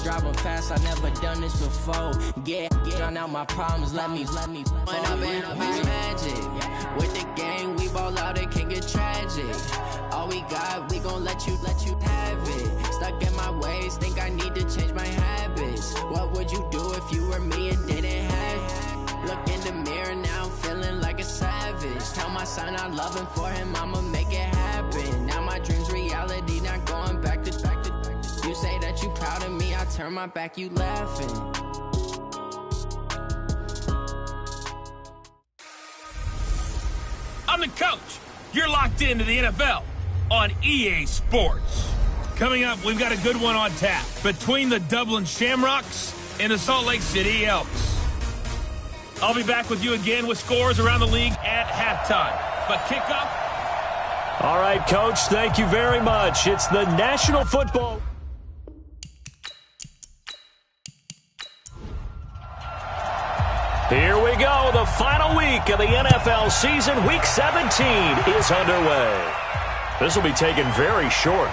Driving fast, I never done this before. Drown out my problems, let me. When I've been magic. With the game, we ball out, it can get tragic. All we got, we gon' let you have it. Stuck in my ways, think I need to change my habits. What would you do if you were me and didn't have it? Look in the mirror, now I'm feeling like a savage. Tell my son I love him, for him I'ma make it happen. Now my dream's reality, not going back to. You say that you proud of me, I turn my back, you laughing. I'm the coach. You're locked into the NFL on EA Sports. Coming up, we've got a good one on tap between the Dublin Shamrocks and the Salt Lake City Elks. I'll be back with you again with scores around the league at halftime. But kickoff. All right, Coach, thank you very much. It's the National Football. Here we go. The final week of the NFL season. Week 17 is underway. This will be taken very short.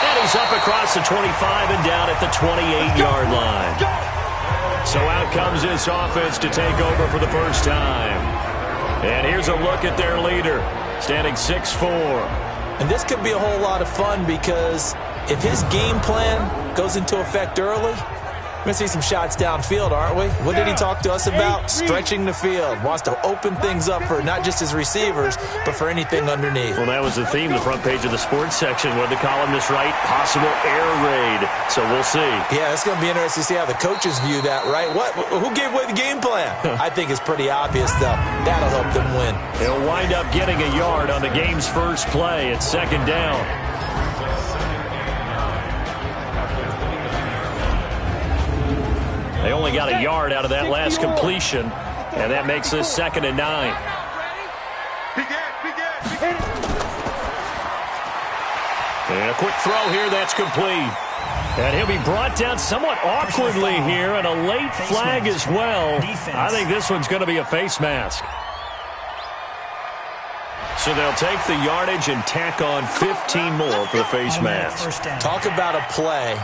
And he's up across the 25 and down at the 28-yard line. So out comes this offense to take over for the first time. And here's a look at their leader, standing 6'4". And this could be a whole lot of fun because if his game plan goes into effect early, we're going to see some shots downfield, aren't we? What did he talk to us about? Stretching the field. Wants to open things up for not just his receivers, but for anything underneath. Well, that was the theme, the front page of the sports section, where the columnists write possible air raid. So we'll see. Yeah, it's going to be interesting to see how the coaches view that, right? Who gave away the game plan? I think it's pretty obvious, though. That'll help them win. He'll wind up getting a yard on the game's first play at second down. They only got a yard out of that last completion, and that makes this 2nd and 9. And a quick throw here, that's complete. And he'll be brought down somewhat awkwardly here, and a late flag as well. I think this one's going to be a face mask. So they'll take the yardage and tack on 15 more for the face mask. Talk about a play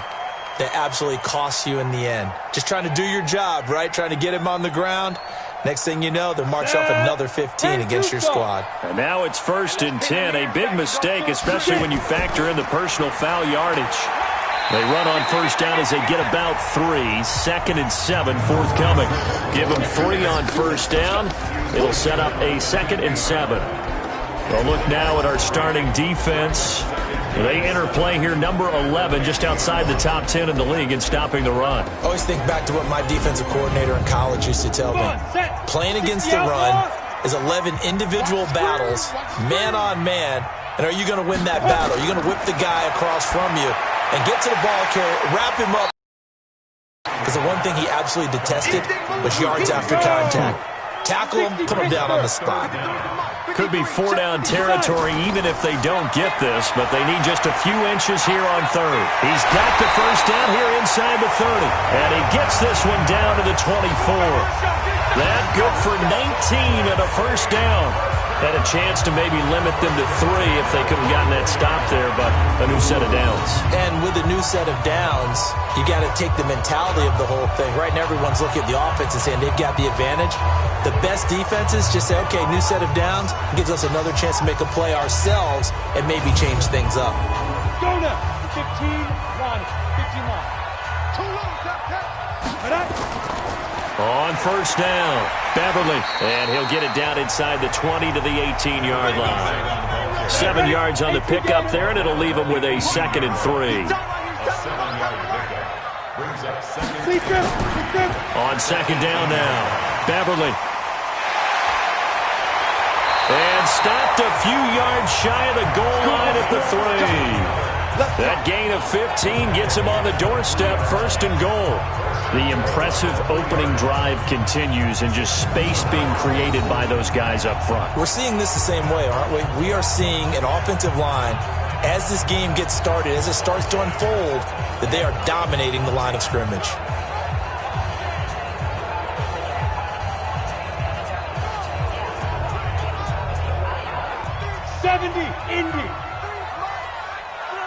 that absolutely costs you in the end. Just trying to do your job, right? Trying to get him on the ground. Next thing you know, they'll march off another 15 against your squad. And now it's 1st and 10. A big mistake, especially when you factor in the personal foul yardage. They run on first down as they get about 3. 2nd and 7 forthcoming. Give them 3 on first down. It'll set up a 2nd and 7. We'll look now at our starting defense. They enter play here, number 11, just outside the top 10 in the league in stopping the run. I always think back to what my defensive coordinator in college used to tell me. Playing against the run is 11 individual battles, man on man. And are you going to win that battle? Are you going to whip the guy across from you and get to the ball carrier, wrap him up? Because the one thing he absolutely detested was yards after contact. Tackle him, put him down on the spot. Could be 4-down territory even if they don't get this, but they need just a few inches here on 3rd. He's got the first down here inside the 30, and he gets this one down to the 24. That good for 19 and a first down. Had a chance to maybe limit them to 3 if they could have gotten that stop there, but a new set of downs. And with a new set of downs, you got to take the mentality of the whole thing. Right now, everyone's looking at the offense and saying they've got the advantage. The best defenses just say, okay, new set of downs, gives us another chance to make a play ourselves and maybe change things up. Go now. 15-1. 15-1. Too long. On first down, Beverly, and he'll get it down inside the 20 to the 18-yard line. 7 yards on the pickup there, and it'll leave him with a 2nd and 3. On second down now, Beverly. And stopped a few yards shy of the goal line at the 3. That gain of 15 gets him on the doorstep, 1st and goal. The impressive opening drive continues, and just space being created by those guys up front. We're seeing this the same way, aren't we? We are seeing an offensive line, as this game gets started, as it starts to unfold, that they are dominating the line of scrimmage. Indy.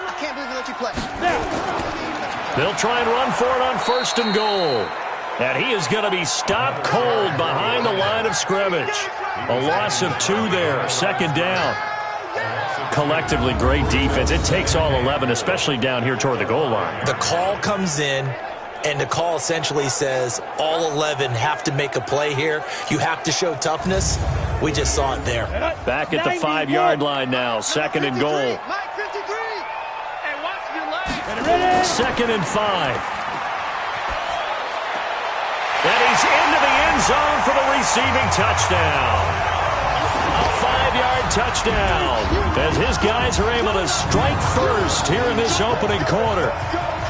I can't believe they let you play. Now. They'll try and run for it on 1st and goal. And he is going to be stopped cold behind the line of scrimmage. A loss of 2 there, 2nd down. Collectively, great defense. It takes all 11, especially down here toward the goal line. The call comes in, and the call essentially says all 11 have to make a play here. You have to show toughness. We just saw it there. Back at the 5-yard line now, 2nd and goal. 2nd and 5. And he's into the end zone for the receiving touchdown. A 5-yard touchdown as his guys are able to strike first here in this opening quarter.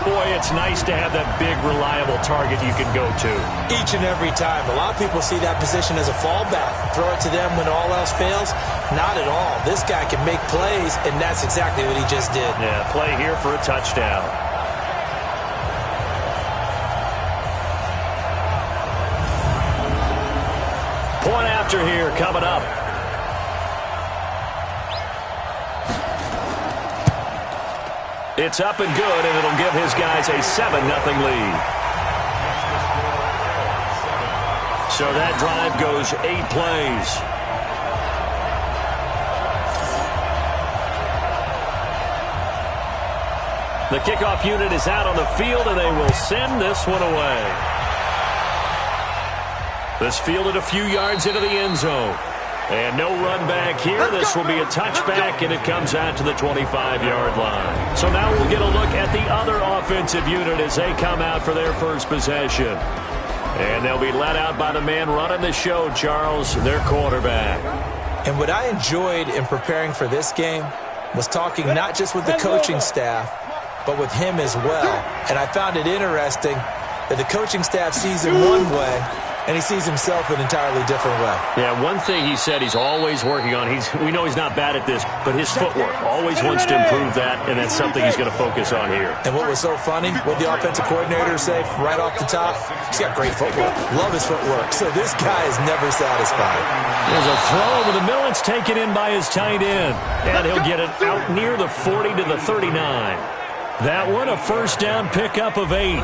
Boy, it's nice to have that big, reliable target you can go to. Each and every time. A lot of people see that position as a fallback. Throw it to them when all else fails. Not at all. This guy can make plays, and that's exactly what he just did. Yeah, play here for a touchdown. Point after here coming up. It's up and good, and it'll give his guys a 7-0 lead. So that drive goes 8 plays. The kickoff unit is out on the field, and they will send this one away. This fielded a few yards into the end zone. And no run back here. This will be a touchback, and it comes out to the 25-yard line. So now we'll get a look at the other offensive unit as they come out for their first possession. And they'll be led out by the man running the show, Charles, their quarterback. And what I enjoyed in preparing for this game was talking not just with the coaching staff, but with him as well. And I found it interesting that the coaching staff sees him one way, and he sees himself an entirely different way. Yeah, one thing he said he's always working on, we know he's not bad at this, but his footwork, always wants to improve that, and that's something he's going to focus on here. And what was so funny, what the offensive coordinator say right off the top, he's got great footwork. Love his footwork. So this guy is never satisfied. There's a throw over the middle. It's taken in by his tight end, and he'll get it out near the 40 to the 39. That one, a first down pickup of 8.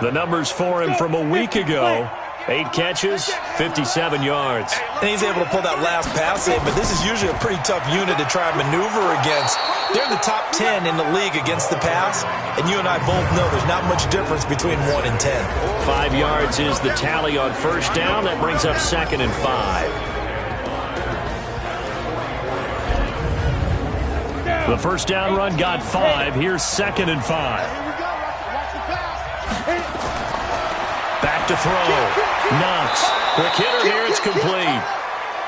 The numbers for him from a week ago, 8 catches, 57 yards. And he's able to pull that last pass in, but this is usually a pretty tough unit to try and maneuver against. They're in the top 10 in the league against the pass, and you and I both know there's not much difference between 1 and 10. 5 yards is the tally on first down. That brings up 2nd and 5. The first down run got 5. Here's 2nd and 5. Back to throw. Knox. Quick hitter here. It's complete.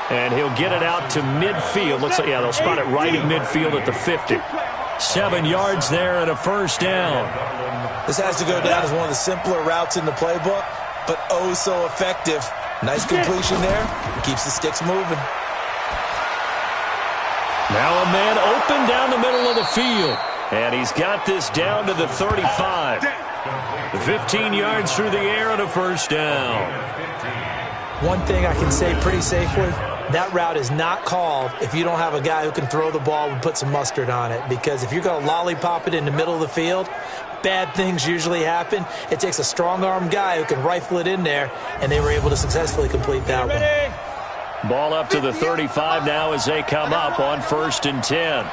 And he'll get it out to midfield. Looks like, yeah, they'll spot it right at midfield at the 50. 7 yards there and a first down. This has to go down as one of the simpler routes in the playbook, but oh so effective. Nice completion there. Keeps the sticks moving. Now a man open down the middle of the field. And he's got this down to the 35. 15 yards through the air and a first down. One thing I can say pretty safely, that route is not called if you don't have a guy who can throw the ball and put some mustard on it. Because if you're going to lollipop it in the middle of the field, bad things usually happen. It takes a strong-arm guy who can rifle it in there, and they were able to successfully complete that one. Ball up to the 35 now as they come up on 1st and 10.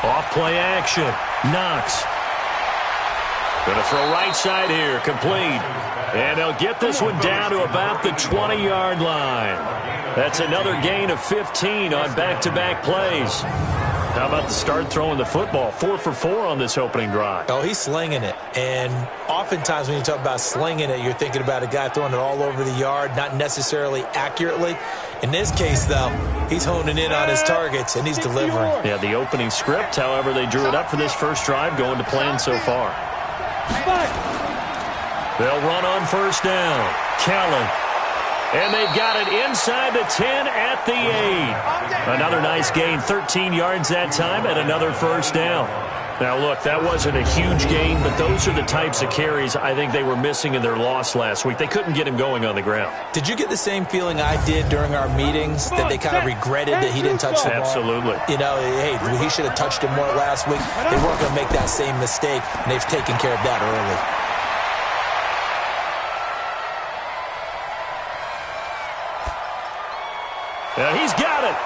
Off play action. Knox. Going to throw right side here. Complete. And they'll get this one down to about the 20-yard line. That's another gain of 15 on back-to-back plays. How about the start throwing the football? 4 for 4 on this opening drive. Oh, he's slinging it. And oftentimes when you talk about slinging it, you're thinking about a guy throwing it all over the yard, not necessarily accurately. In this case, though, he's honing in on his targets, and he's delivering. Yeah, the opening script, however, they drew it up for this first drive, going to plan so far. They'll run on first down. Kellen. And they've got it inside the 10 at the 8. Another nice gain, 13 yards that time, and another first down. Now, look, that wasn't a huge gain, but those are the types of carries I think they were missing in their loss last week. They couldn't get him going on the ground. Did you get the same feeling I did during our meetings, that they kind of regretted that he didn't touch the ball? Absolutely. You know, hey, he should have touched it more last week. They weren't going to make that same mistake, and they've taken care of that early. And he's got it.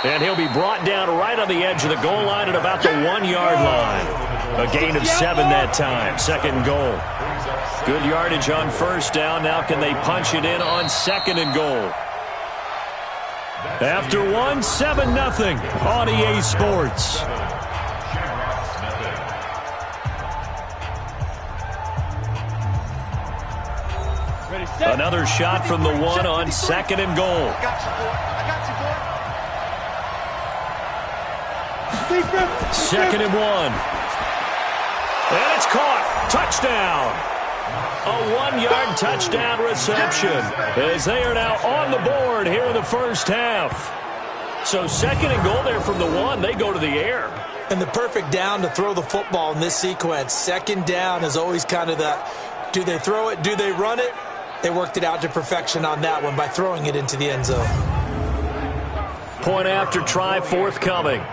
And he'll be brought down right on the edge of the goal line at about the 1-yard line. A gain of 7 that time. 2nd and goal. Good yardage on first down. Now can they punch it in on 2nd and goal? After 1, 7-0 on EA Sports. Another shot from the 1 on 2nd and goal. Second and 1. And it's caught. Touchdown. A 1-yard touchdown reception as they are now on the board here in the first half. So 2nd and goal there from the 1. They go to the air. And the perfect down to throw the football in this sequence. 2nd down is always kind of the, do they throw it, do they run it? They worked it out to perfection on that one by throwing it into the end zone. Point after try forthcoming.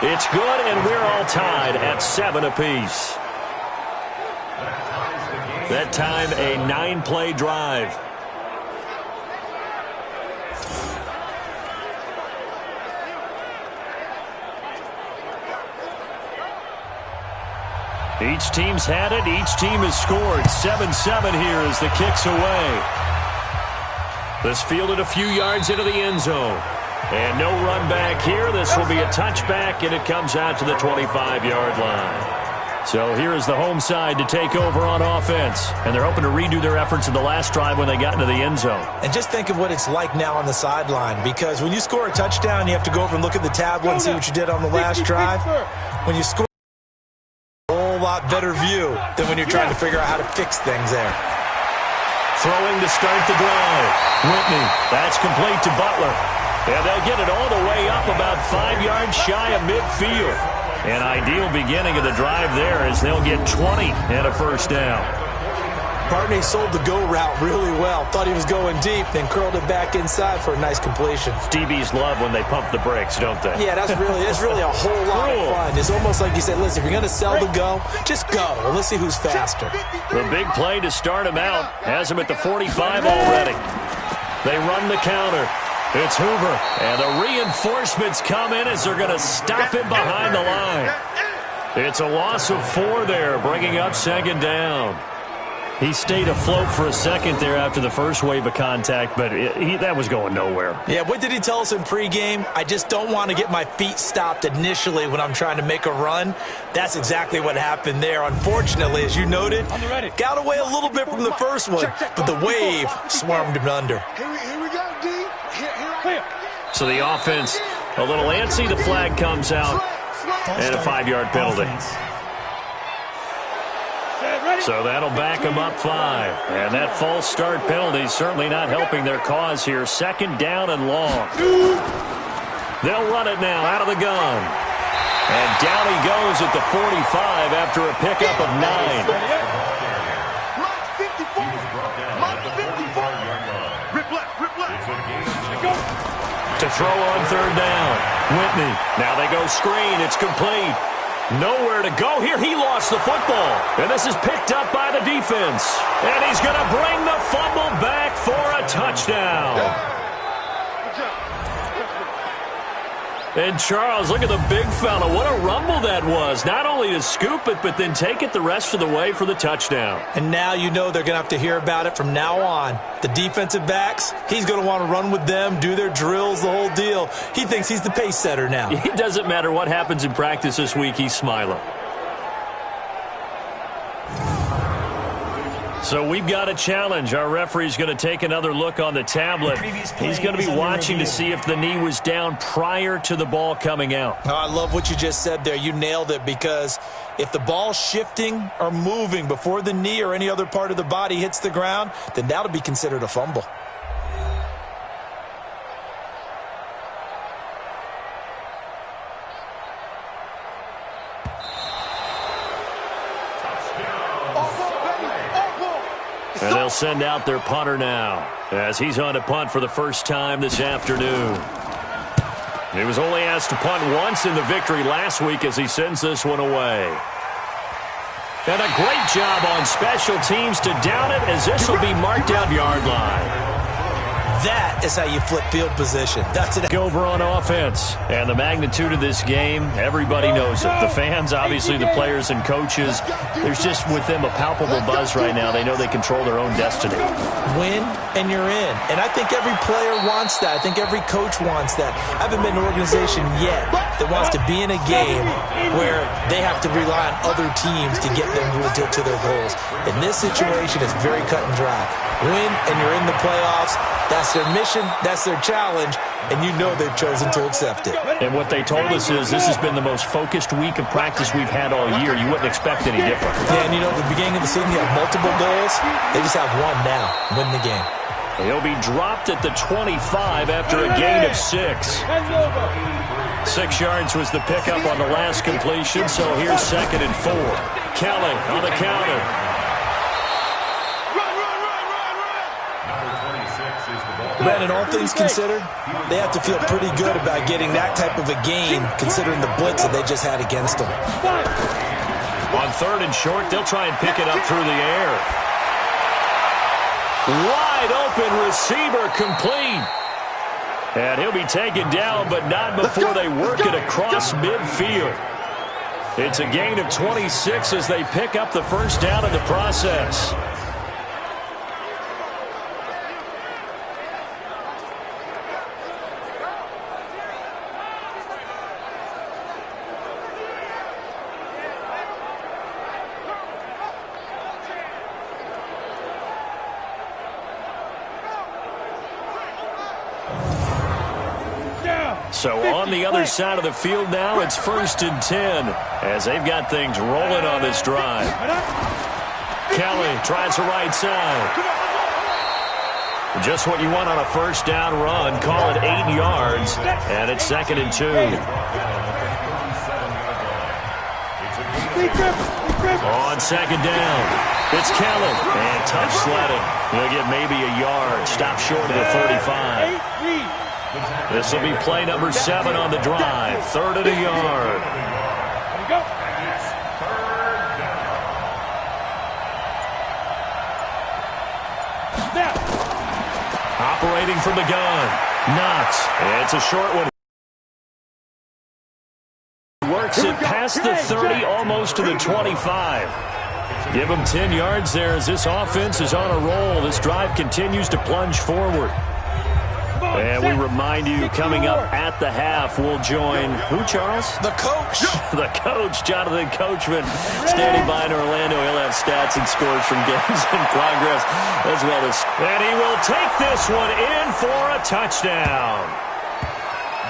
It's good, and we're all tied at 7 apiece. That time, a 9-play drive. Each team's had it. Each team has scored. 7-7 here as the kick's away. This fielded a few yards into the end zone. And no run back here. This will be a touchback, and it comes out to the 25-yard line. So here is the home side to take over on offense. And they're hoping to redo their efforts in the last drive when they got into the end zone. And just think of what it's like now on the sideline, because when you score a touchdown, you have to go over and look at the tablet and see what you did on the last drive. When you score, a whole lot better view than when you're trying to figure out how to fix things there. Throwing to start the drive. Whitney, that's complete to Butler. And they'll get it all the way up about 5 yards shy of midfield. An ideal beginning of the drive there as they'll get 20 and a first down. Barney sold the go route really well. Thought he was going deep, then curled it back inside for a nice completion. DBs love when they pump the brakes, don't they? Yeah, that's really a whole lot of fun. It's almost like you said, listen, if you're going to sell the go, just go. And let's see who's faster. The big play to start him out has him at the 45 already. They run the counter. It's Hoover, and the reinforcements come in as they're going to stop him behind the line. It's a loss of 4 there, bringing up 2nd down. He stayed afloat for a second there after the first wave of contact, but that was going nowhere. Yeah, what did he tell us in pregame? I just don't want to get my feet stopped initially when I'm trying to make a run. That's exactly what happened there. Unfortunately, as you noted, got away a little bit from the first one, but the wave swarmed him under. Here we go, D. Here. So the offense a little antsy. The flag comes out, and a 5-yard penalty. So that'll back them up 5. And that false start penalty is certainly not helping their cause here. 2nd down and long. They'll run it now out of the gun. And down he goes at the 45 after a pickup of 9. To throw on 3rd down. Whitney. Now they go screen. It's complete. Nowhere to go here. He lost the football. And this is picked up by the defense. And he's going to bring the fumble back for a touchdown. And Charles, look at the big fella. What a rumble that was. Not only to scoop it, but then take it the rest of the way for the touchdown. And now you know they're going to have to hear about it from now on. The defensive backs, he's going to want to run with them, do their drills, the whole deal. He thinks he's the pace setter now. It doesn't matter what happens in practice this week. He's smiling. So we've got a challenge. Our referee's going to take another look on the tablet. He's going to be watching to see if the knee was down prior to the ball coming out. Oh, I love what you just said there. You nailed it, because if the ball's shifting or moving before the knee or any other part of the body hits the ground, then that'll be considered a fumble. send out their punter now as he's on to punt for the first time this afternoon. He was only asked to punt once in the victory last week as he sends this one away. And a great job on special teams to down it as this will be marked out yard line. That is how you flip field position. That's it. Over on offense. And the magnitude of this game, everybody knows it. The fans, obviously the players and coaches, there's just with them a palpable buzz right now. They know they control their own destiny. Win and you're in. And I think every player wants that. I think every coach wants that. I haven't been in an organization yet that wants to be in a game where they have to rely on other teams to get them to their goals. In this situation, it's very cut and dry. Win and you're in the playoffs. That's their mission, that's their challenge, and you know they've chosen to accept it. And what they told us is this has been the most focused week of practice we've had all year. You wouldn't expect any different. Yeah, and you know, at the beginning of the season, you have multiple goals. They just have one now, win the game. He'll be dropped at the 25 after a gain of 6. 6 yards was the pickup on the last completion, so here's 2nd and 4. Kelly on the counter. Brandon, all things considered, they have to feel pretty good about getting that type of a gain considering the blitz that they just had against them. On 3rd and short, they'll try and pick it up through the air. Wide open receiver complete. And he'll be taken down, but not before they work it across midfield. It's a gain of 26 as they pick up the first down in the process. So on the other side of the field now, it's 1st and 10 as they've got things rolling on this drive. Kelly tries the right side. Just what you want on a first down run. Call it 8 yards, and it's 2nd and 2. On 2nd down, it's Kelly, and tough sledding. He'll get maybe a yard. Stop short of the 35. This will be play number 7 on the drive. 3rd and a yard. Operating from the gun. Knox. It's a short one. Works it past the 30, almost to the 25. Give them 10 yards there as this offense is on a roll. This drive continues to plunge forward. And we remind you, coming up at the half, we'll join who, Charles? The coach. The coach, Jonathan Coachman, standing by in Orlando. He'll have stats and scores from games in progress as well as. And he will take this one in for a touchdown.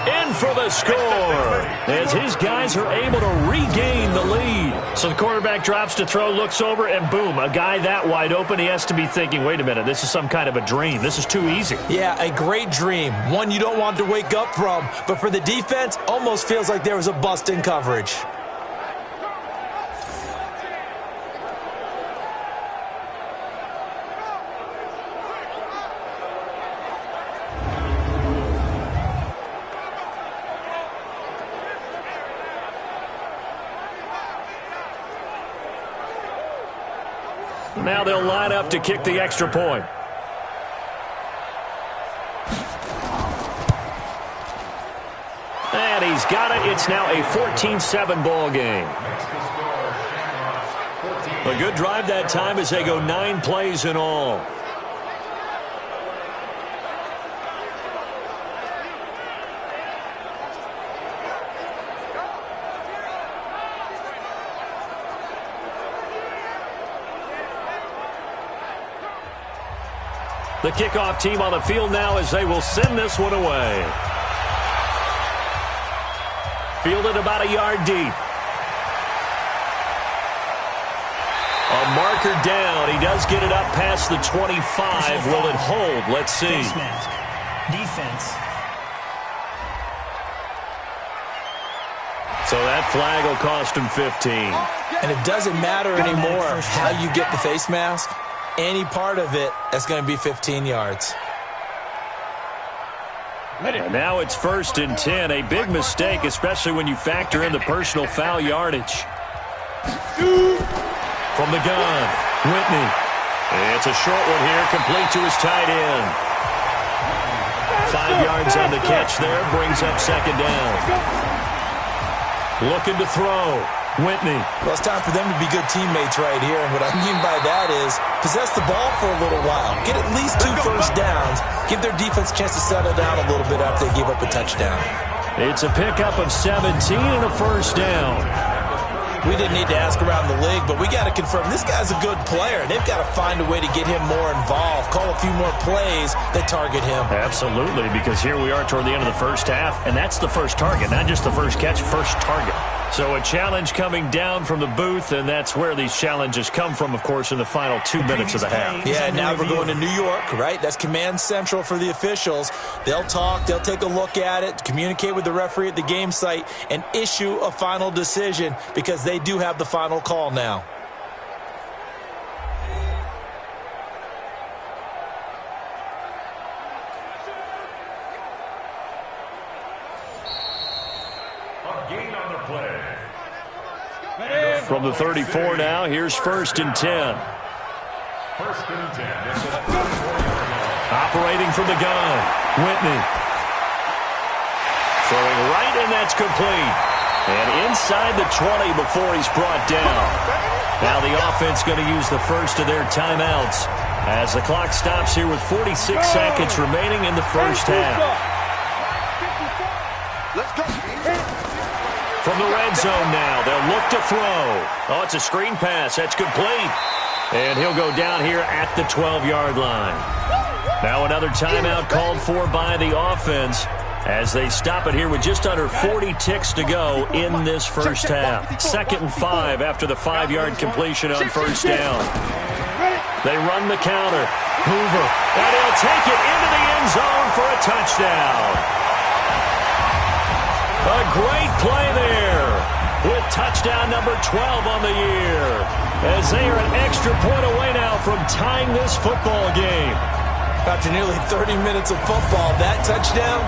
In for the score as his guys are able to regain the lead. So the quarterback drops to throw, looks over, and boom, a guy that wide open, he has to be thinking, wait a minute, this is some kind of a dream. This is too easy. Yeah, a great dream. One you don't want to wake up from. But for the defense, almost feels like there was a bust in coverage. Now they'll line up to kick the extra point. And he's got it. It's now a 14-7 ball game. A good drive that time as they go 9 plays in all. The kickoff team on the field now as they will send this one away. Fielded about a yard deep. A marker down. He does get it up past the 25. Will it hold? Let's see. Face mask. Defense. So that flag will cost him 15. And it doesn't matter anymore how you get the face mask. any part of it, that's going to be 15 yards. And now it's 1st and 10. A big mistake, especially when you factor in the personal foul yardage. From the gun, Whitney. It's a short one here, complete to his tight end. 5 yards on the catch there, brings up 2nd down. Looking to throw. Whitney. Well, it's time for them to be good teammates right here. And what I mean by that is possess the ball for a little while. Get at least 2 first downs. Give their defense a chance to settle down a little bit after they give up a touchdown. It's a pickup of 17 and a 1st down. We didn't need to ask around the league, but we got to confirm this guy's a good player. They've got to find a way to get him more involved, call a few more plays that target him. Absolutely, because here we are toward the end of the first half, and that's the first target, not just the first catch, first target. So a challenge coming down from the booth, and that's where these challenges come from, of course, in the final 2 minutes of the half. Yeah, now we're going to New York, right? That's command central for the officials. They'll talk, they'll take a look at it, communicate with the referee at the game site, and issue a final decision because they do have the final call now. From the 34 now, here's 1st and 10. 1st and 10. Operating from the gun, Whitney. Throwing right, and that's complete. And inside the 20 before he's brought down. Now the offense going to use the first of their timeouts as the clock stops here with 46 seconds remaining in the first half. Let's go. From the red zone now, they'll look to throw. Oh, it's a screen pass. That's complete. And he'll go down here at the 12-yard line. Now another timeout called for by the offense as they stop it here with just under 40 ticks to go in this first half. 2nd and 5 after the 5-yard completion on 1st down. They run the counter. Hoover. And he'll take it into the end zone for a touchdown. A great play there with touchdown number 12 on the year as they are an extra point away now from tying this football game. After nearly 30 minutes of football, that touchdown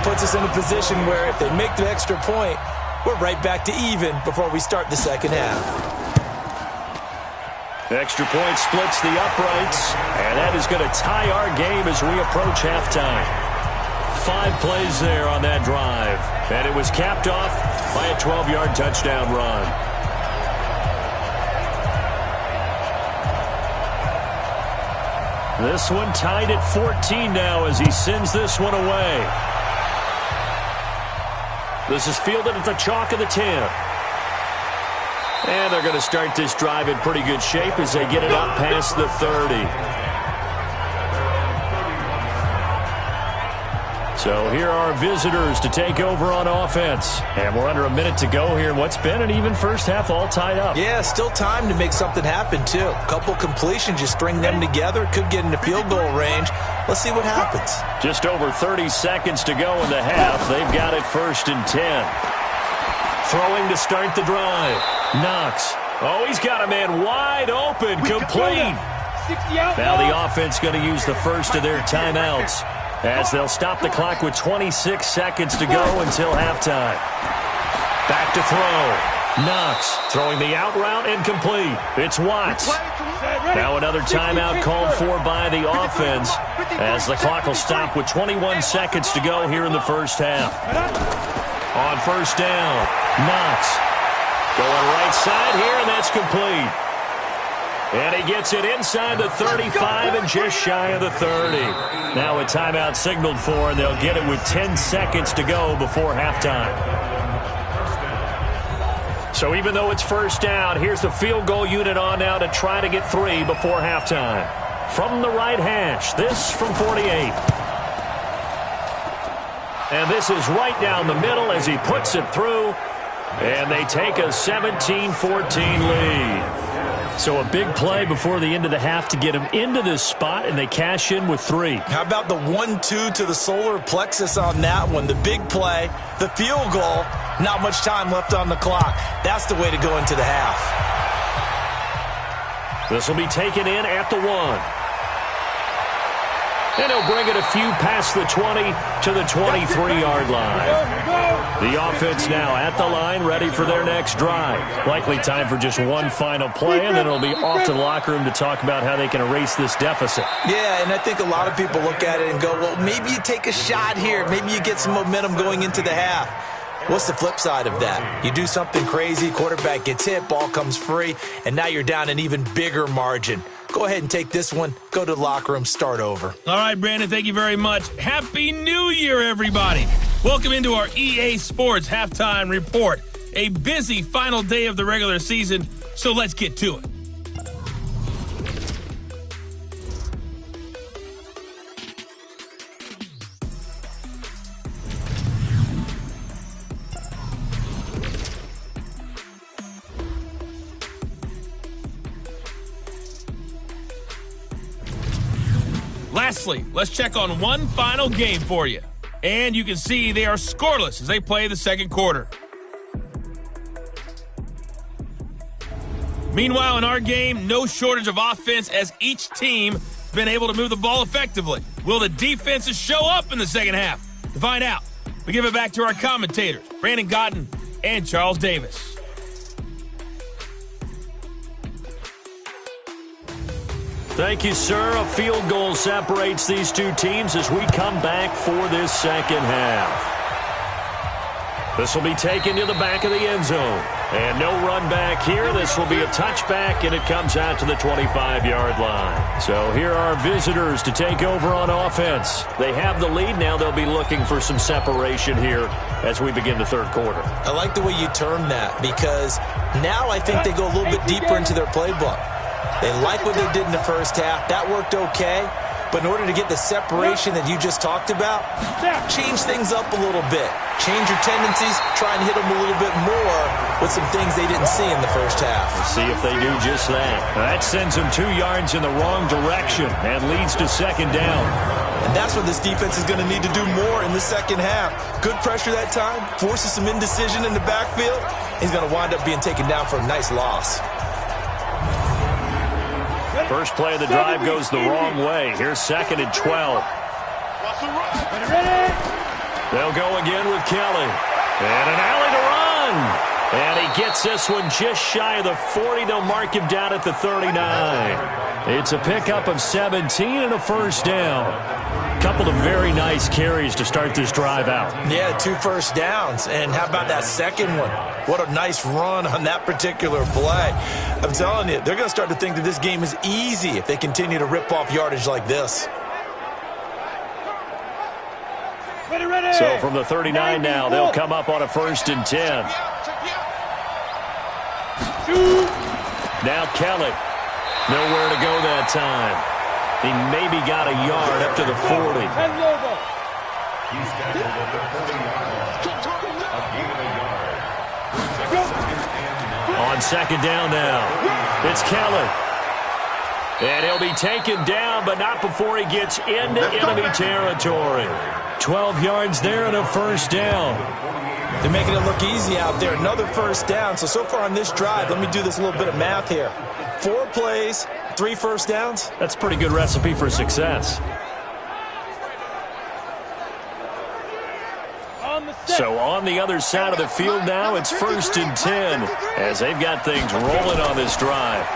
puts us in a position where if they make the extra point, we're right back to even before we start the second half. The extra point splits the uprights, and that is going to tie our game as we approach halftime. 5 plays there on that drive, and it was capped off by a 12-yard touchdown run. This one tied at 14 now as he sends this one away. This is fielded at the chalk of the 10. And they're going to start this drive in pretty good shape as they get it up past the 30. So here are visitors to take over on offense. And we're under a minute to go here in what's been an even first half, all tied up. Yeah, still time to make something happen, too. A couple completions, just string them together. Could get into field goal range. Let's see what happens. Just over 30 seconds to go in the half. They've got it 1st and 10. Throwing to start the drive. Knox. Oh, he's got a man wide open, complete. Now the offense going to use the first of their timeouts as they'll stop the clock with 26 seconds to go until halftime. Back to throw. Knox throwing the out route and complete. It's Watts. Now another timeout called for by the offense as the clock will stop with 21 seconds to go here in the first half. On 1st down, Knox going right side here, and that's complete. And he gets it inside the 35 and just shy of the 30. Now a timeout signaled for, and they'll get it with 10 seconds to go before halftime. So even though it's 1st down, here's the field goal unit on now to try to get 3 before halftime. From the right hash, this from 48. And this is right down the middle as he puts it through. And they take a 17-14 lead. So a big play before the end of the half to get him into this spot, and they cash in with 3. How about the 1-2 to the solar plexus on that one? The big play, the field goal, not much time left on the clock. That's the way to go into the half. This will be taken in at the 1. And he'll bring it a few past the 20 to the 23-yard line. The offense now at the line, ready for their next drive. Likely time for just one final play, and then it'll be off to the locker room to talk about how they can erase this deficit. Yeah, and I think a lot of people look at it and go, well, maybe you take a shot here. Maybe you get some momentum going into the half. What's the flip side of that? You do something crazy, quarterback gets hit, ball comes free, and now you're down an even bigger margin. Go ahead and take this one, go to the locker room, start over. All right, Brandon, thank you very much. Happy New Year, everybody. Welcome into our EA Sports Halftime Report. A busy final day of the regular season, so let's get to it. Lastly, let's check on one final game for you. And you can see they are scoreless as they play the second quarter. Meanwhile, in our game, no shortage of offense as each team has been able to move the ball effectively. Will the defenses show up in the second half? To find out, we give it back to our commentators, Brandon Gotten and Charles Davis. Thank you, sir. A field goal separates these two teams as we come back for this second half. This will be taken to the back of the end zone. And no run back here. This will be a touchback, and it comes out to the 25-yard line. So here are our visitors to take over on offense. They have the lead. Now they'll be looking for some separation here as we begin the third quarter. I like the way you term that because now I think they go a little bit deeper into their playbook. They like what they did in the first half. That worked okay. But in order to get the separation that you just talked about, change things up a little bit. Change your tendencies. Try and hit them a little bit more with some things they didn't see in the first half. We'll see if they do just that. That sends them 2 yards in the wrong direction and leads to second down. And that's what this defense is going to need to do more in the second half. Good pressure that time. Forces some indecision in the backfield. He's going to wind up being taken down for a nice loss. First play of the drive goes the wrong way. Here's 2nd and 12. They'll go again with Kelly. And an alley to run. And he gets this one just shy of the 40. They'll mark him down at the 39. It's a pickup of 17 and a first down. Couple of very nice carries to start this drive out. Yeah, 2 first downs. And how about that second one? What a nice run on that particular play. I'm telling you, they're going to start to think that this game is easy if they continue to rip off yardage like this. So from the 39 now, they'll come up on a 1st and 10. Now Kelly. Nowhere to go that time. He maybe got a yard up to the 40. He's got On second down now, it's Kelly. And he'll be taken down, but not before he gets into enemy territory. 12 yards there and a first down. They're making it look easy out there. Another first down. So far on this drive, let me do this little bit of math here. 4 plays, 3 first downs. That's a pretty good recipe for success. So on the other side of the field now, it's 1st and 10 as they've got things rolling on this drive.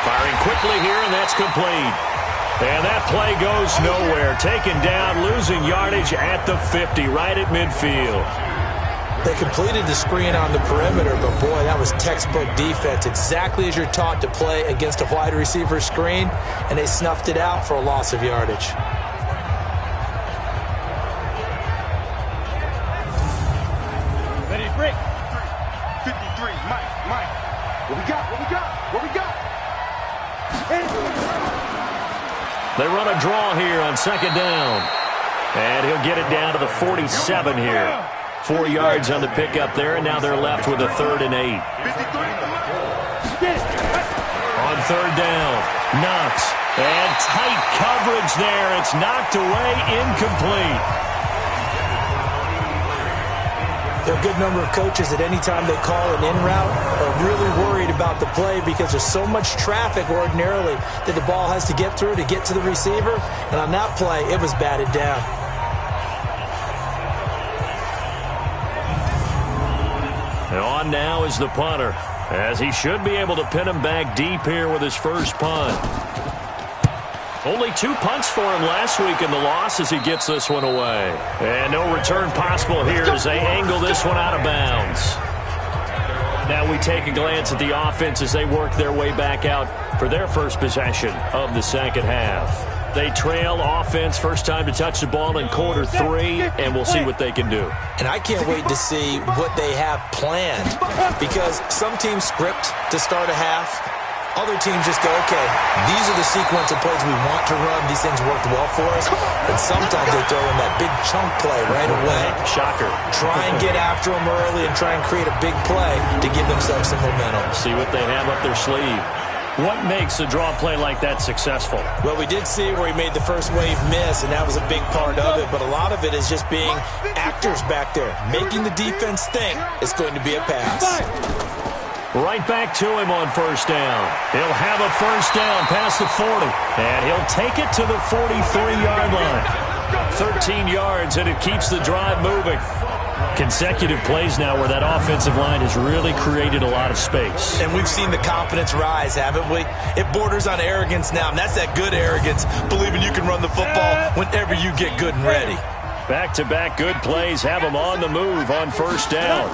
Firing quickly here, and that's complete. And that play goes nowhere. Taken down, losing yardage at the 50, right at midfield. They completed the screen on the perimeter, but boy, that was textbook defense. Exactly as you're taught to play against a wide receiver screen, and they snuffed it out for a loss of yardage. Ready to break. 53, Mike. What we got? They run a draw here on second down. And he'll get it down to the 47 here. 4 yards on the pickup there, and now they're left with a 3rd and 8. On third down, Knox. And tight coverage there. It's knocked away, incomplete. There are a good number of coaches that any time they call an in route are really worried about the play because there's so much traffic ordinarily that the ball has to get through to get to the receiver. And on that play, it was batted down. And on now is the punter, as he should be able to pin him back deep here with his first punt. Only 2 punts for him last week in the loss as he gets this one away. And no return possible here as they angle this one out of bounds. Now we take a glance at the offense as they work their way back out for their first possession of the second half. They trail offense, first time to touch the ball in quarter 3, and we'll see what they can do. And I can't wait to see what they have planned, because some teams script to start a half. Other teams just go, okay, these are the sequence of plays we want to run. These things worked well for us. And sometimes they throw in that big chunk play right away. Shocker. Try and get after them early and try and create a big play to give themselves some momentum. See what they have up their sleeve. What makes a draw play like that successful? Well, we did see where he made the first wave miss, and that was a big part of it. But a lot of it is just being actors back there, making the defense think it's going to be a pass. Right back to him on first down. He'll have a first down past the 40, and he'll take it to the 43-yard line. 13 yards, and it keeps the drive moving. Consecutive plays now where that offensive line has really created a lot of space. And we've seen the confidence rise, haven't we? It borders on arrogance now, and that's that good arrogance, believing you can run the football whenever you get good and ready. Back-to-back good plays have them on the move on first down.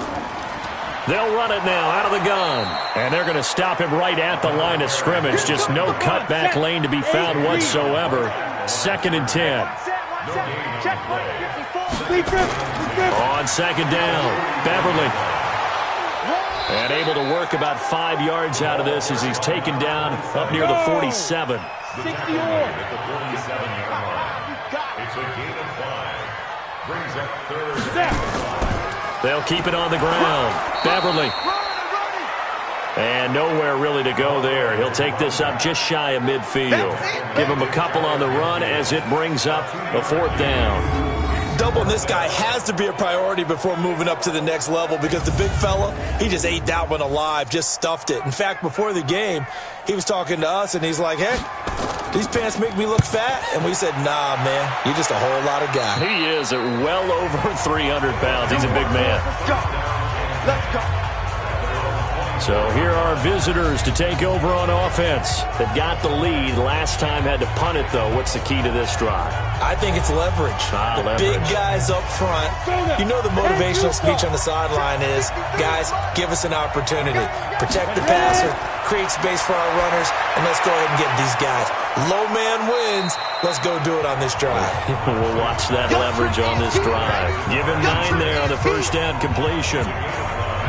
They'll run it now out of the gun. And they're going to stop him right at the line of scrimmage. Just no cutback lane to be found whatsoever. 2nd and 10. On second down, Beverly. And able to work about 5 yards out of this as he's taken down up near the 47. It's a gain of 5. Brings up 3rd down. They'll keep it on the ground. Beverly. And nowhere really to go there. He'll take this up just shy of midfield. Give him a couple on the run as it brings up a 4th down. Doubling this guy has to be a priority before moving up to the next level, because the big fella, he just ate that one alive, just stuffed it. In fact, before the game, he was talking to us, and he's like, hey, these pants make me look fat? And we said, nah, man, you're just a whole lot of guy. He is at well over 300 pounds. He's a big man. Let's go. Let's go. So here are visitors to take over on offense. They've got the lead. Last time had to punt it, though. What's the key to this drive? I think it's leverage. Leverage. Big guys up front. You know the motivational speech on the sideline is, guys, give us an opportunity. Protect the passer, create space for our runners, and let's go ahead and get these guys. Low man wins. Let's go do it on this drive. We'll watch that leverage on this drive. Give him 9 there on the first down completion.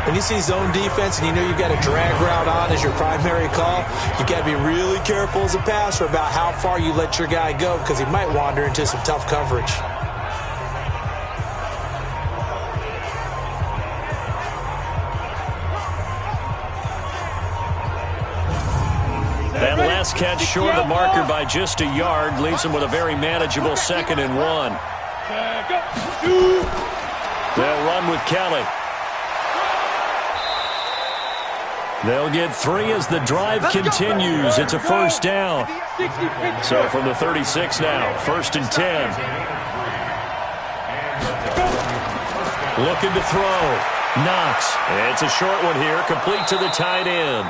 When you see zone defense and you know you've got a drag route on as your primary call, you've got to be really careful as a passer about how far you let your guy go, because he might wander into some tough coverage. That last catch short of the marker by just a yard leaves him with a very manageable 2nd and 1. They'll run with Kelly. They'll get 3 as the drive continues. It's a first down. So from the 36 now, 1st and 10. Looking to throw. Knox. It's a short one here, complete to the tight end.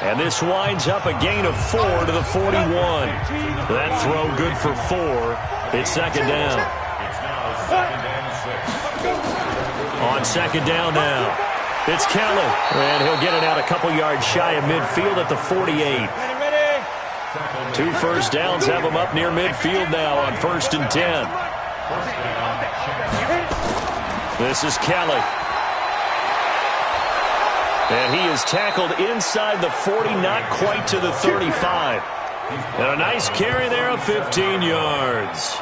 And this winds up a gain of 4 to the 41. That throw good for 4. It's 2nd down. On 2nd down now. It's Kelly, and he'll get it out a couple yards shy of midfield at the 48. 2 first downs have him up near midfield now on 1st and 10. This is Kelly. And he is tackled inside the 40, not quite to the 35. And a nice carry there of 15 yards.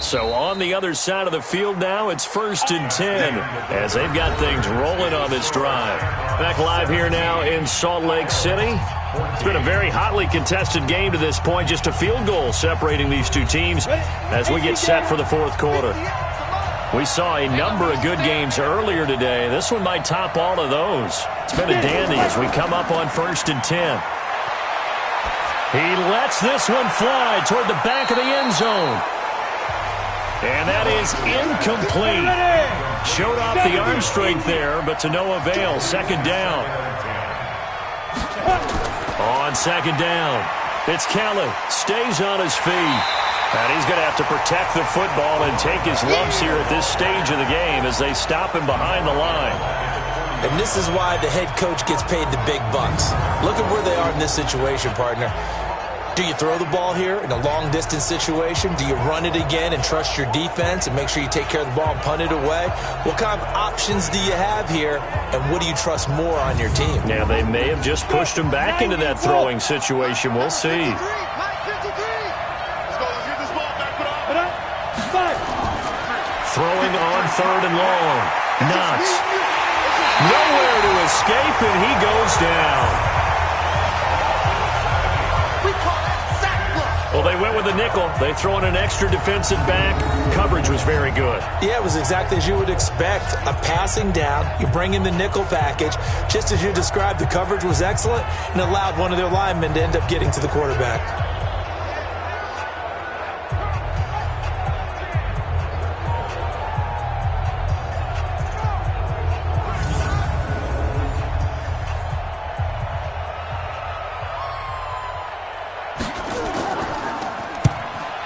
So on the other side of the field now, it's 1st and 10 as they've got things rolling on this drive. Back live here now in Salt Lake City. It's been a very hotly contested game to this point. Just a field goal separating these two teams as we get set for the fourth quarter. We saw a number of good games earlier today. This one might top all of those. It's been a dandy as we come up on 1st and 10. He lets this one fly toward the back of the end zone. And that is incomplete. Showed off the arm strength there, but to no avail. 2nd down. On 2nd down, it's Kelly. Stays on his feet. And he's going to have to protect the football and take his lumps here at this stage of the game as they stop him behind the line. And this is why the head coach gets paid the big bucks. Look at where they are in this situation, partner. Do you throw the ball here in a long-distance situation? Do you run it again and trust your defense and make sure you take care of the ball and punt it away? What kind of options do you have here, and what do you trust more on your team? Yeah, they may have just pushed him back into that throwing situation. We'll see. Throwing on 3rd and long. Knox. Nowhere to escape, and he goes down. Well, they went with a nickel. They throw in an extra defensive back. Coverage was very good. Yeah, it was exactly as you would expect. A passing down. You bring in the nickel package. Just as you described, the coverage was excellent and allowed one of their linemen to end up getting to the quarterback.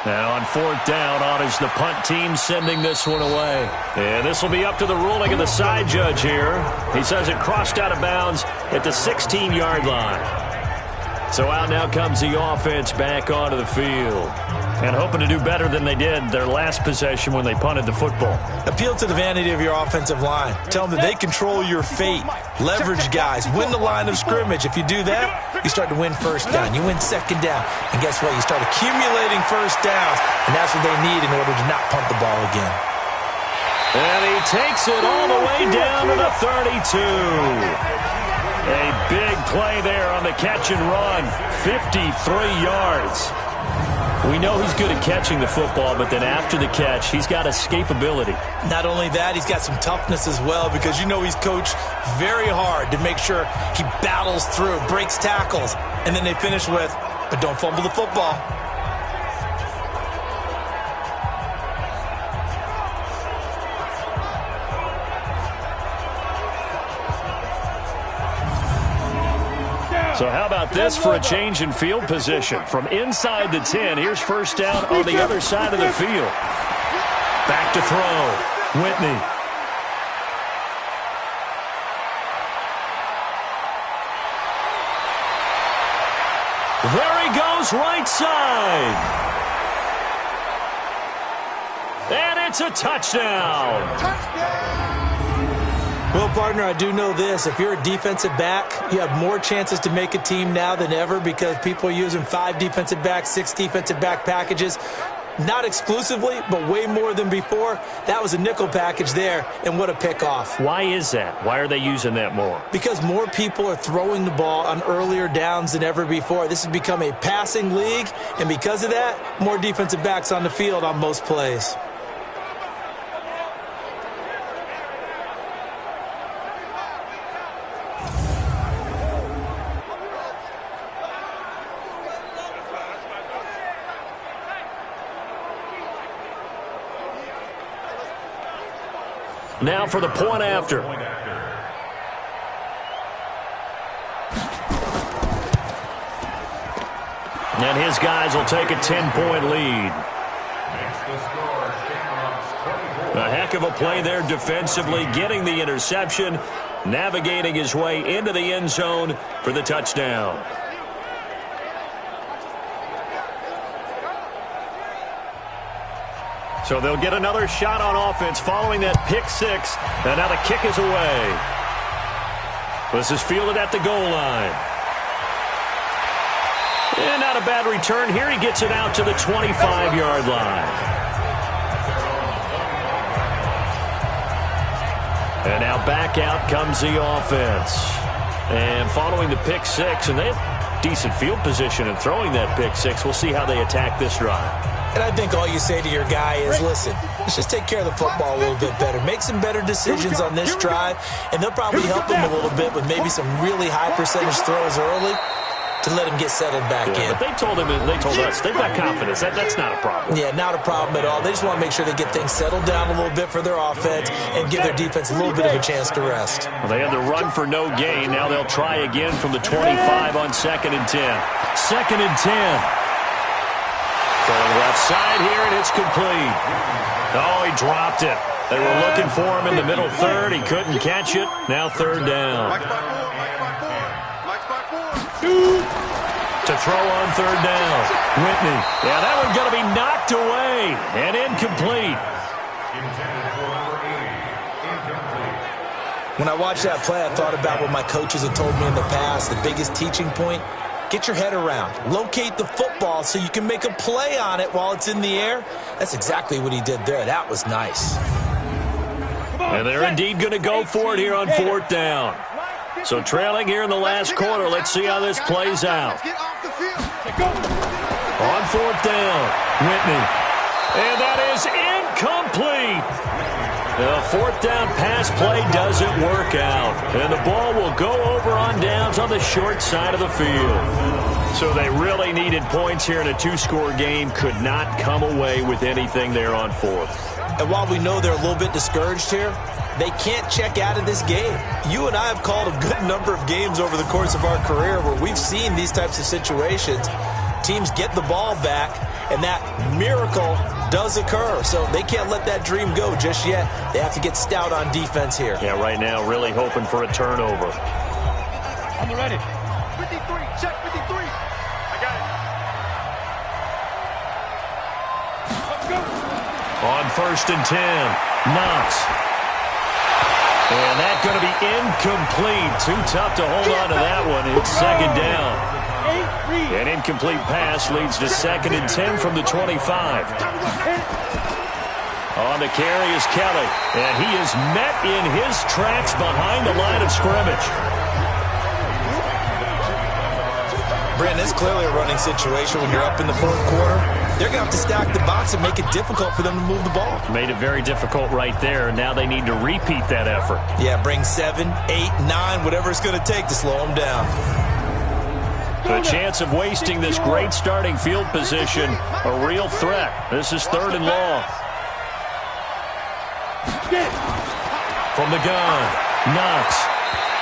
Now on 4th down, on is the punt team sending this one away. And this will be up to the ruling of the side judge here. He says it crossed out of bounds at the 16-yard line. So out now comes the offense back onto the field. And hoping to do better than they did their last possession when they punted the football. Appeal to the vanity of your offensive line. Tell them that they control your fate. Leverage guys. Win the line of scrimmage. If you do that, you start to win 1st down. You win 2nd down. And guess what? You start accumulating 1st downs. And that's what they need in order to not punt the ball again. And he takes it all the way down to the 32. A big play there on the catch and run. 53 yards. We know he's good at catching the football, but then after the catch, he's got escapability. Not only that, he's got some toughness as well because you know he's coached very hard to make sure he battles through, breaks tackles, and then they finish with, but don't fumble the football. So how about this for a change in field position? From inside the 10, here's 1st down on the other side of the field. Back to throw. Whitney. There he goes, right side. And it's a touchdown. Well, partner, I do know this. If you're a defensive back, you have more chances to make a team now than ever because people are using 5 defensive backs, 6 defensive back packages. Not exclusively, but way more than before. That was a nickel package there, and what a pickoff. Why is that? Why are they using that more? Because more people are throwing the ball on earlier downs than ever before. This has become a passing league, and because of that, more defensive backs on the field on most plays. Now for the point after. And his guys will take a 10-point lead. A heck of a play there defensively, getting the interception, navigating his way into the end zone for the touchdown. So they'll get another shot on offense following that pick 6. And now the kick is away. This is fielded at the goal line. And not a bad return here. He gets it out to the 25-yard line. And now back out comes the offense. And following the pick six, and they have decent field position in throwing that pick six. We'll see how they attack this drive. And I think all you say to your guy is, listen, let's just take care of the football a little bit better. Make some better decisions on this drive, and they'll probably help him a little bit with maybe some really high percentage throws early to let him get settled back in. But they told us, they've got confidence. That's not a problem. Yeah, not a problem at all. They just want to make sure they get things settled down a little bit for their offense and give their defense a little bit of a chance to rest. Well, they had the run for no gain. Now they'll try again from the 25 on 2nd and 10. 2nd and 10. Throwing left side here, and it's complete. Oh, he dropped it. They were looking for him in the middle third. He couldn't catch it. Now 3rd down. To throw on 3rd down. Whitney. Yeah, that one's going to be knocked away and incomplete. When I watched that play, I thought about what my coaches had told me in the past. The biggest teaching point, get your head around. Locate the football so you can make a play on it while it's in the air. That's exactly what he did there. That was nice. And they're indeed going to go for it here on 4th down. So trailing here in the last quarter. Let's see how this plays out. On 4th down, Whitney. And that is incomplete. The 4th down pass play doesn't work out. And the ball will go over on downs on the short side of the field. So they really needed points here in a 2-score game. Could not come away with anything there on 4th. And while we know they're a little bit discouraged here, they can't check out of this game. You and I have called a good number of games over the course of our career where we've seen these types of situations. Teams get the ball back, and that miracle does occur. So they can't let that dream go just yet. They have to get stout on defense here. Yeah, right now really hoping for a turnover. On the ready. 53, check 53. I got it. Let's go. On 1st and 10, Knox. And that's going to be incomplete. Too tough to hold on to that one. It's 2nd down. An incomplete pass leads to 2nd and 10 from the 25. On the carry is Kelly. And he is met in his tracks behind the line of scrimmage. Brandon, it's clearly a running situation when you're up in the 4th quarter. They're going to have to stack the box and make it difficult for them to move the ball. Made it very difficult right there. Now they need to repeat that effort. Yeah, bring 7, 8, 9, whatever it's going to take to slow them down. The chance of wasting this great starting field position, a real threat. This is 3rd and long. From the gun, Knox.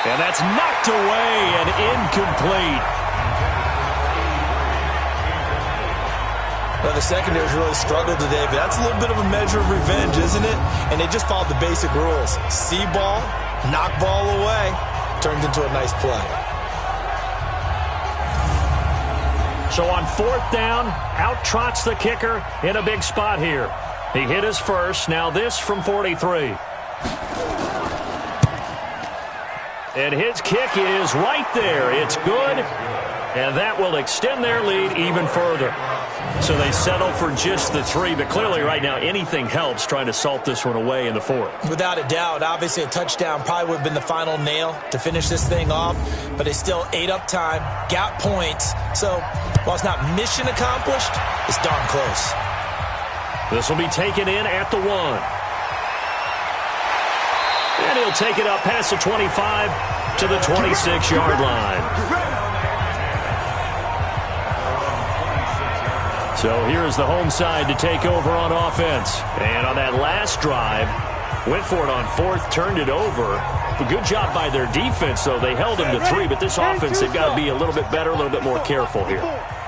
And that's knocked away and incomplete. Well, the secondary's really struggled today, but that's a little bit of a measure of revenge, isn't it? And they just followed the basic rules. See ball, knock ball away, turned into a nice play. So on 4th down, out trots the kicker in a big spot here. He hit his first. Now this from 43. And his kick is right there. It's good. And that will extend their lead even further. So they settle for just the 3, but clearly right now anything helps trying to salt this one away in the 4th. Without a doubt, obviously a touchdown probably would have been the final nail to finish this thing off, but they still ate up time, got points. So while it's not mission accomplished, it's darn close. This will be taken in at the 1. And he'll take it up past the 25 to the 26-yard line. So here's the home side to take over on offense. And on that last drive, went for it on 4th, turned it over. A good job by their defense, though. They held them to 3, but this offense, they've got to be a little bit better, a little bit more careful here.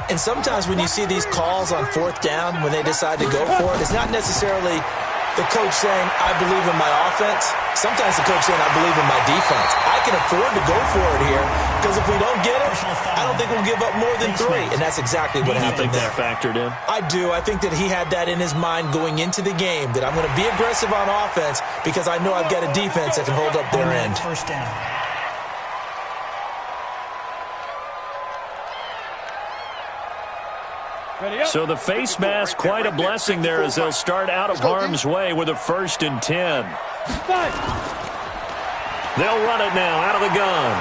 And sometimes when you see these calls on 4th down, when they decide to go for it, it's not necessarily the coach saying, I believe in my offense. Sometimes the coach saying, I believe in my defense. I can afford to go for it here because if we don't get it, I don't think we'll give up more than 3. And that's exactly what happened there. You think that factored in? I do. I think that he had that in his mind going into the game, that I'm going to be aggressive on offense because I know I've got a defense that can hold up their end. 1st down. So the face mask, quite a blessing there as they'll start out of harm's way with a 1st and 10. They'll run it now out of the gun.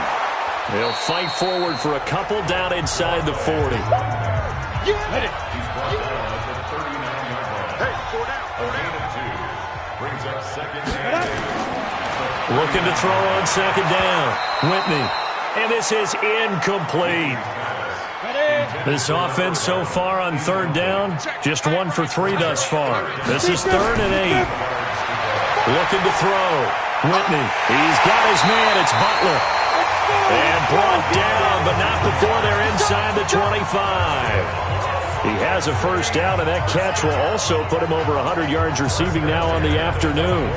They'll fight forward for a couple down inside the 40. Let it. He's brought down at the 39-yard line. Hey, 4 down. A gain of 2. Brings up second and 8. Looking to throw on second down. Whitney. And this is incomplete. This offense so far on third down, just 1 for 3 thus far. This is 3rd and 8. Looking to throw. Whitney. He's got his man. It's Butler. And brought down, but not before they're inside the 25. He has a first down, and that catch will also put him over 100 yards receiving now on the afternoon.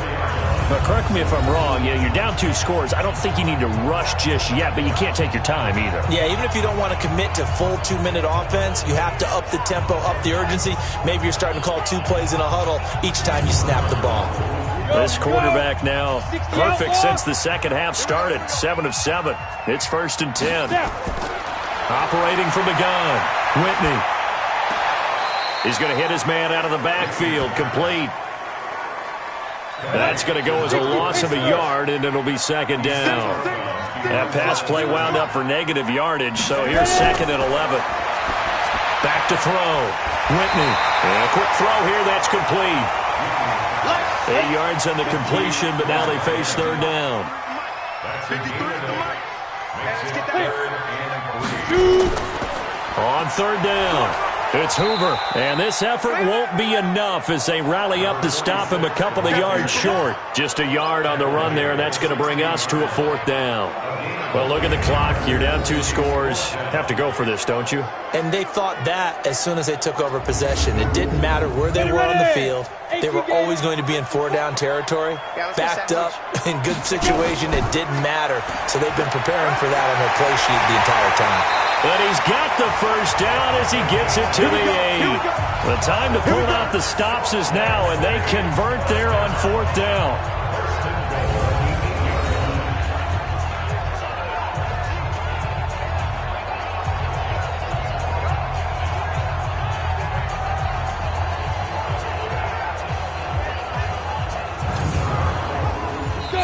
But correct me if I'm wrong, you're down 2 scores. I don't think you need to rush just yet, but you can't take your time either. Yeah, even if you don't want to commit to full 2-minute offense, you have to up the tempo, up the urgency. Maybe you're starting to call 2 plays in a huddle each time you snap the ball. This quarterback now perfect since the second half started. 7 of 7. It's 1st and 10. Operating from the gun. Whitney. He's going to hit his man out of the backfield. Complete. That's going to go as a loss of a yard, and it'll be second down. That pass play wound up for negative yardage, so here's 2nd and 11. Back to throw. Whitney. And a quick throw here. That's complete. 8 yards on the completion, but now they face third down. That's a gain of 8. Makes it 3rd and 3. On third down, it's Hoover. And this effort won't be enough as they rally up to stop him a couple of yards short. Just a yard on the run there, and that's going to bring us to a 4th down. Well, look at the clock. You're down 2 scores. Have to go for this, don't you? And they thought that as soon as they took over possession. It didn't matter where they were on the field. They were always going to be in 4-down territory. Backed up, in good situation, it didn't matter. So they've been preparing for that on their play sheet the entire time. But he's got the first down as he gets it to the 8. The time to pull out the stops is now, and they convert there on 4th down.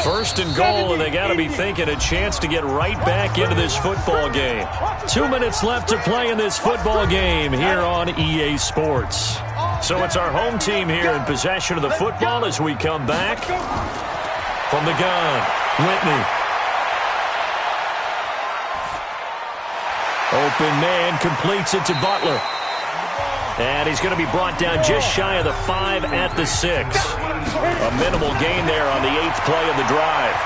First and goal, and they got to be thinking a chance to get right back into this football game. 2 minutes left to play in this football game here on EA Sports. So it's our home team here in possession of the football as we come back from the gun. Whitney. Open man completes it to Butler. And he's going to be brought down just shy of the 5 at the 6. A minimal gain there on the 8th play of the drive.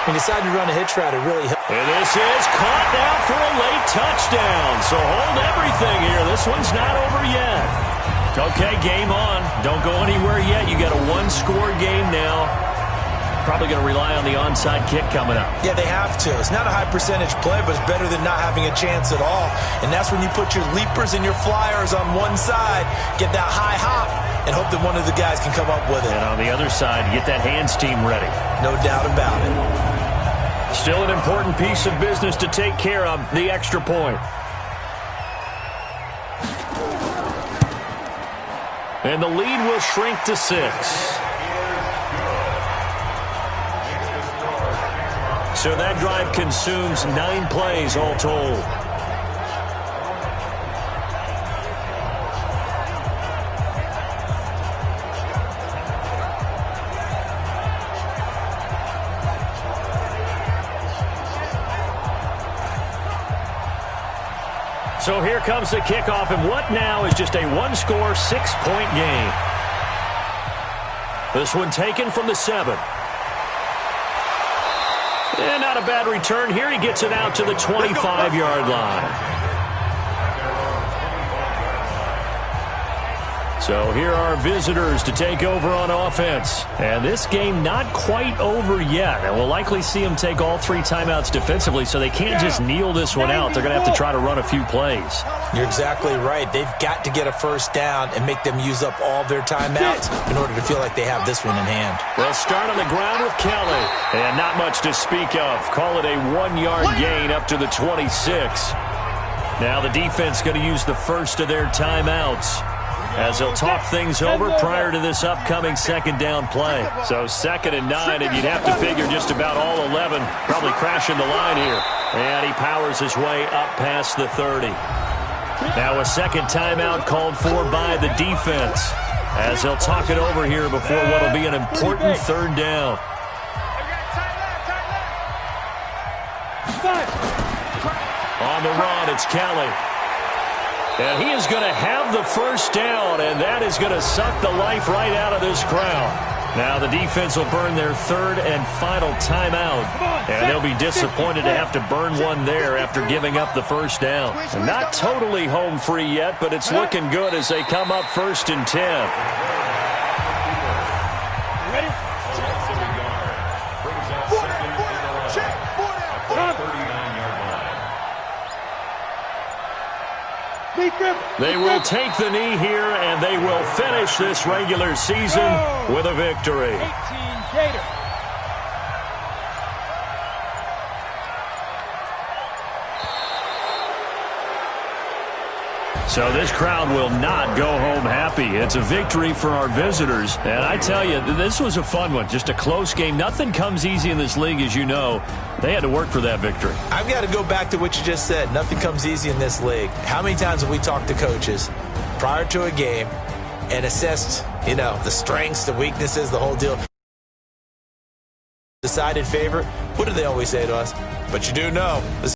He decided to run a hitch route. It really helped. And this is caught now for a late touchdown. So hold everything here. This one's not over yet. Okay, game on. Don't go anywhere yet. You got a 1-score game now. Probably going to rely on the onside kick coming up. Yeah, they have to. It's not a high percentage play, but it's better than not having a chance at all. And that's when you put your leapers and your flyers on one side, get that high hop, and hope that one of the guys can come up with it. And on the other side, get that hands team ready. No doubt about it. Still an important piece of business to take care of, the extra point. And the lead will shrink to 6. So that drive consumes 9 plays all told. So here comes the kickoff, and what now is just a 1-score, 6-point game. This one taken from the 7. And not a bad return here. He gets it out to the 25-yard line. So here are visitors to take over on offense. And this game not quite over yet. And we'll likely see them take all 3 timeouts defensively, so they can't just kneel this one out. They're going to have to try to run a few plays. You're exactly right. They've got to get a first down and make them use up all their timeouts in order to feel like they have this one in hand. They'll start on the ground with Kelly. And not much to speak of. Call it a 1-yard gain up to the 26. Now the defense going to use the first of their timeouts. as they'll talk things over prior to this upcoming second down play. So 2nd and 9, and you'd have to figure just about all 11 probably crashing the line here. And he powers his way up past the 30. Now a second timeout called for by the defense, as they'll talk it over here before what will be an important 3rd down. On the run, it's Kelly. And he is going to have the first down, and that is going to suck the life right out of this crowd. Now the defense will burn their 3rd and final timeout, and they'll be disappointed to have to burn one there after giving up the first down. And not totally home free yet, but it's looking good as they come up 1st and 10. They will take the knee here, and they will finish this regular season with a victory. 18 Gator. So this crowd will not go home happy. It's a victory for our visitors. And I tell you, this was a fun one. Just a close game. Nothing comes easy in this league, as you know. They had to work for that victory. I've got to go back to what you just said. Nothing comes easy in this league. How many times have we talked to coaches prior to a game and assessed, the strengths, the weaknesses, the whole deal? Decided favorite. What do they always say to us? But you do know, this